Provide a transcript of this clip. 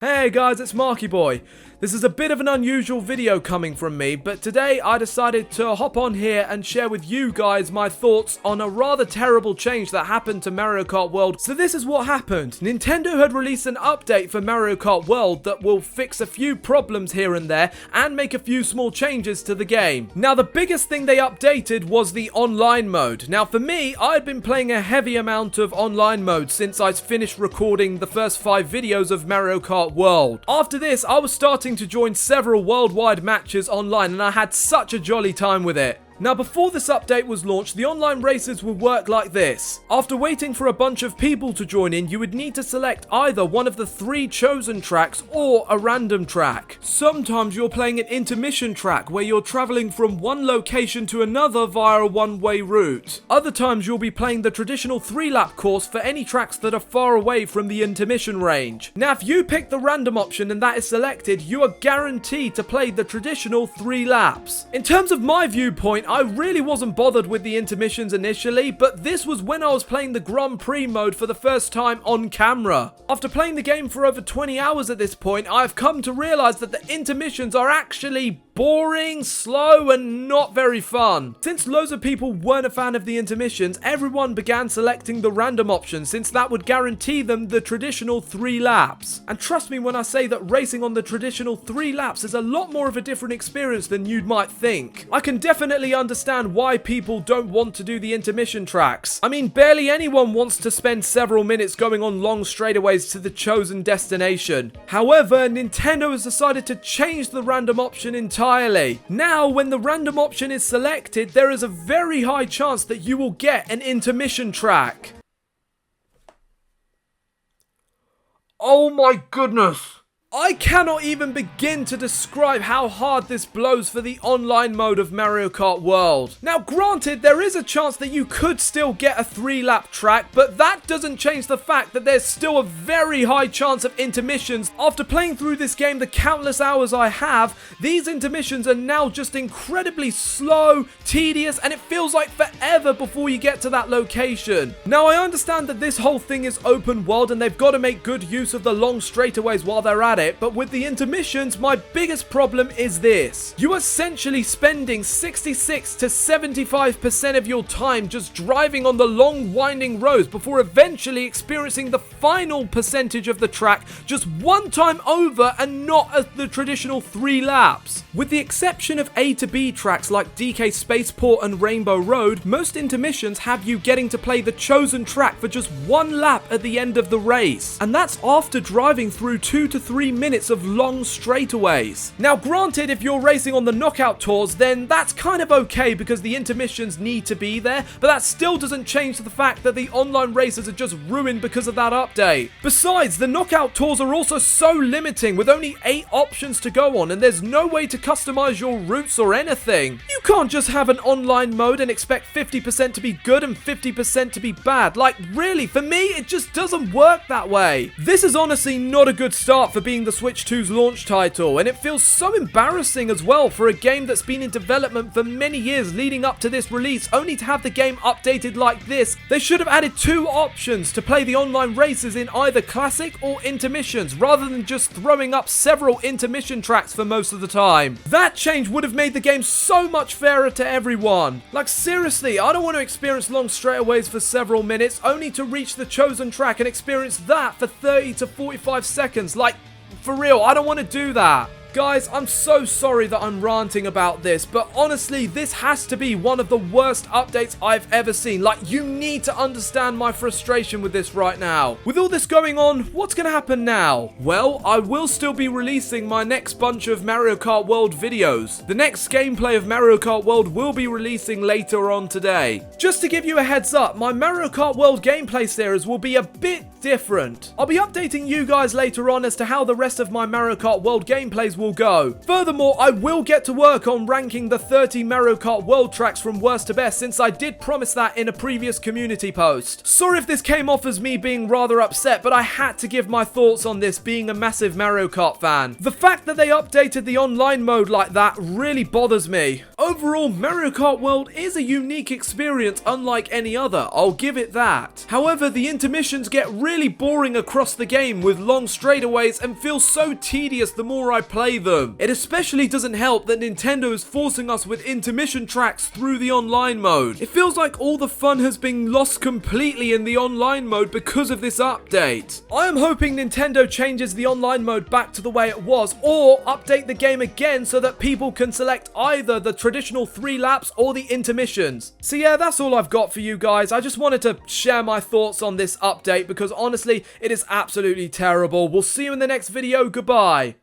Hey guys, it's Marky Boy. This is a bit of an unusual video coming from me, but today I decided to hop on here and share with you guys my thoughts on a rather terrible change that happened to Mario Kart World. So this is what happened. Nintendo had released an update for Mario Kart World that will fix a few problems here and there and make a few small changes to the game. Now the biggest thing they updated was the online mode. Now for me, I'd been playing a heavy amount of online mode since I finished recording the first 5 videos of Mario Kart World. After this, I was starting to join several worldwide matches online and I had such a jolly time with it. Now before this update was launched, the online races would work like this. After waiting for a bunch of people to join in, you would need to select either one of the 3 chosen tracks or a random track. Sometimes you're playing an intermission track where you're traveling from one location to another via a one-way route. Other times you'll be playing the traditional 3-lap course for any tracks that are far away from the intermission range. Now if you pick the random option and that is selected, you are guaranteed to play the traditional 3 laps. In terms of my viewpoint, I really wasn't bothered with the intermissions initially, but this was when I was playing the Grand Prix mode for the first time on camera. After playing the game for over 20 hours at this point, I've come to realize that the intermissions are actually boring, slow, and not very fun. Since loads of people weren't a fan of the intermissions, everyone began selecting the random option since that would guarantee them the traditional 3 laps. And trust me when I say that racing on the traditional 3 laps is a lot more of a different experience than you might think. I can definitely understand why people don't want to do the intermission tracks. I mean, barely anyone wants to spend several minutes going on long straightaways to the chosen destination. However, Nintendo has decided to change the random option entirely. Now, when the random option is selected, there is a very high chance that you will get an intermission track. Oh my goodness! I cannot even begin to describe how hard this blows for the online mode of Mario Kart World. Now granted, there is a chance that you could still get a 3-lap track, but that doesn't change the fact that there's still a very high chance of intermissions. After playing through this game the countless hours I have, these intermissions are now just incredibly slow, tedious, and it feels like forever before you get to that location. Now I understand that this whole thing is open world and they've got to make good use of the long straightaways while they're at it, but with the intermissions, my biggest problem is this. You are essentially spending 66 to 75% of your time just driving on the long winding roads before eventually experiencing the final percentage of the track just one time over and not as the traditional 3 laps. With the exception of A to B tracks like DK Spaceport and Rainbow Road, most intermissions have you getting to play the chosen track for just 1 lap at the end of the race. And that's after driving through 2 to 3 minutes of long straightaways. Now granted, if you're racing on the knockout tours, then that's kind of okay because the intermissions need to be there, but that still doesn't change the fact that the online races are just ruined because of that update. Besides, the knockout tours are also so limiting with only 8 options to go on and there's no way to customize your routes or anything. You can't just have an online mode and expect 50% to be good and 50% to be bad. Like really, for me, it just doesn't work that way. This is honestly not a good start for being the Switch 2's launch title, and it feels so embarrassing as well for a game that's been in development for many years leading up to this release, only to have the game updated like this. They should have added 2 options to play the online races in either classic or intermissions, rather than just throwing up several intermission tracks for most of the time. That change would have made the game so much fairer to everyone. Like seriously, I don't want to experience long straightaways for several minutes only to reach the chosen track and experience that for 30 to 45 seconds. Like, for real, I don't want to do that. Guys, I'm so sorry that I'm ranting about this, but honestly, this has to be one of the worst updates I've ever seen. Like, you need to understand my frustration with this right now. With all this going on, what's going to happen now? Well, I will still be releasing my next bunch of Mario Kart World videos. The next gameplay of Mario Kart World will be releasing later on today. Just to give you a heads up, my Mario Kart World gameplay series will be a bit different. I'll be updating you guys later on as to how the rest of my Mario Kart World gameplays will go. Furthermore, I will get to work on ranking the 30 Mario Kart World tracks from worst to best, since I did promise that in a previous community post. Sorry if this came off as me being rather upset, but I had to give my thoughts on this being a massive Mario Kart fan. The fact that they updated the online mode like that really bothers me. overall, Mario Kart World is a unique experience unlike any other, I'll give it that. However, the intermissions get really boring across the game with long straightaways and feel so tedious the more I play them. It especially doesn't help that Nintendo is forcing us with intermission tracks through the online mode. It feels like all the fun has been lost completely in the online mode because of this update. I am hoping Nintendo changes the online mode back to the way it was, or update the game again so that people can select either the traditional 3 laps or the intermissions. So yeah, that's all I've got for you guys. I just wanted to share my thoughts on this update because honestly, it is absolutely terrible. We'll see you in the next video. Goodbye.